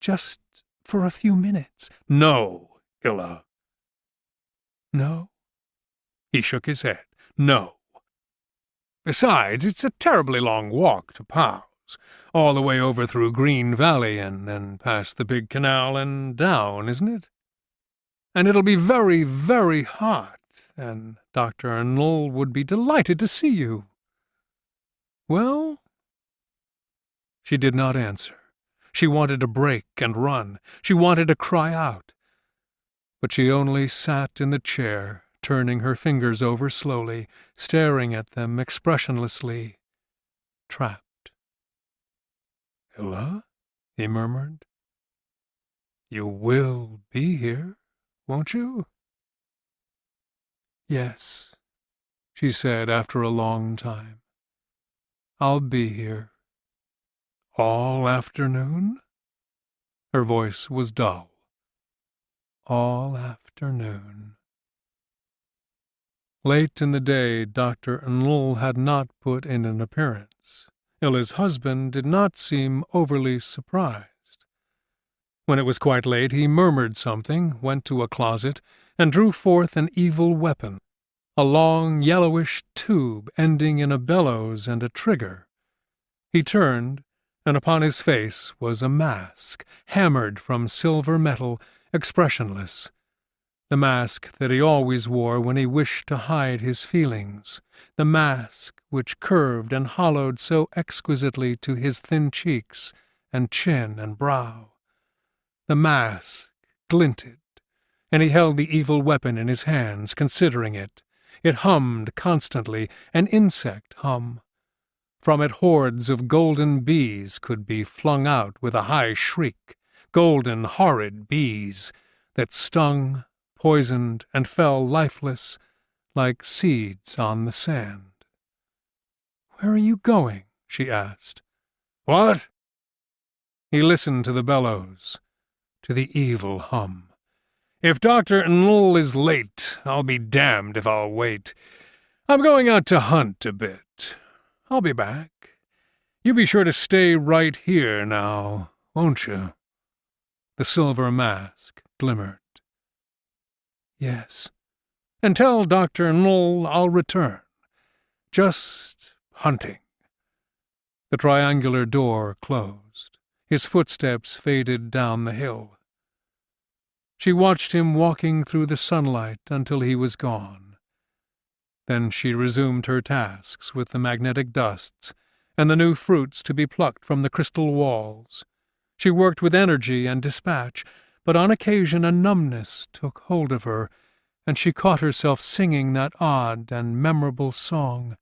Just for a few minutes." "No, Illa." "No?" He shook his head. "No. Besides, it's a terribly long walk to Powell's, all the way over through Green Valley and then past the big canal and down, isn't it? And it'll be very, very hot, and Dr. Null would be delighted to see you." "Well?" She did not answer. She wanted to break and run. She wanted to cry out. But she only sat in the chair, turning her fingers over slowly, staring at them expressionlessly, trapped. "Illa," he murmured, "you will be here, won't you?" "Yes," she said after a long time. "I'll be here." "All afternoon?" Her voice was dull. "All afternoon." Late in the day, Dr. Null had not put in an appearance. Illa's husband did not seem overly surprised. When it was quite late, he murmured something, went to a closet, and drew forth an evil weapon, a long yellowish tube ending in a bellows and a trigger. He turned, and upon his face was a mask, hammered from silver metal, expressionless, the mask that he always wore when he wished to hide his feelings, the mask which curved and hollowed so exquisitely to his thin cheeks and chin and brow. The mask glinted, and he held the evil weapon in his hands, considering it. It hummed constantly, an insect hum. From it hordes of golden bees could be flung out with a high shriek, golden, horrid bees that stung, poisoned, and fell lifeless like seeds on the sand. "Where are you going?" she asked. "What?" He listened to the bellows, to the evil hum. "If Dr. Null is late, I'll be damned if I'll wait. I'm going out to hunt a bit. I'll be back. You be sure to stay right here now, won't you?" The silver mask glimmered. "Yes." "And tell Dr. Null I'll return. Just hunting." The triangular door closed. His footsteps faded down the hill. She watched him walking through the sunlight until he was gone. Then she resumed her tasks with the magnetic dusts and the new fruits to be plucked from the crystal walls. She worked with energy and dispatch, but on occasion a numbness took hold of her, and she caught herself singing that odd and memorable song,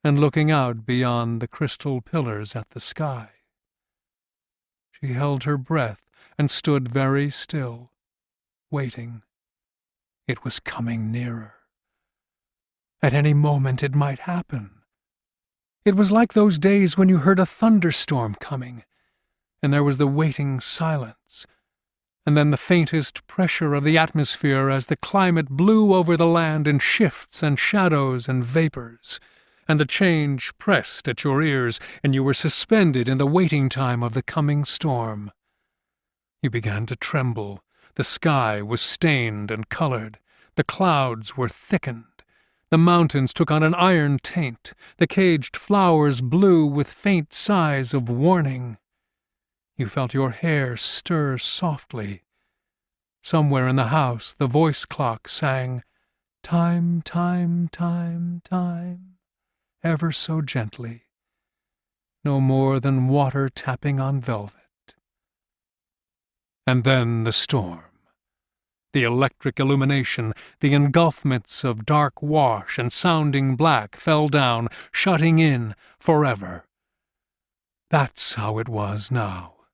and looking out beyond the crystal pillars at the sky. She held her breath and stood very still, waiting. It was coming nearer. At any moment it might happen. It was like those days when you heard a thunderstorm coming, and there was the waiting silence, and then the faintest pressure of the atmosphere as the climate blew over the land in shifts and shadows and vapors, and the change pressed at your ears, and you were suspended in the waiting time of the coming storm. You began to tremble. The sky was stained and colored. The clouds were thickened. The mountains took on an iron taint. The caged flowers blew with faint sighs of warning. You felt your hair stir softly. Somewhere in the house the voice clock sang, "Time, time, time, time," ever so gently, no more than water tapping on velvet. And then the storm. The electric illumination, the engulfments of dark wash and sounding black fell down, shutting in forever. That's how it was now.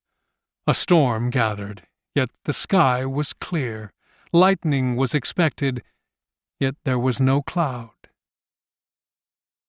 A storm gathered, yet the sky was clear. Lightning was expected, yet there was no cloud.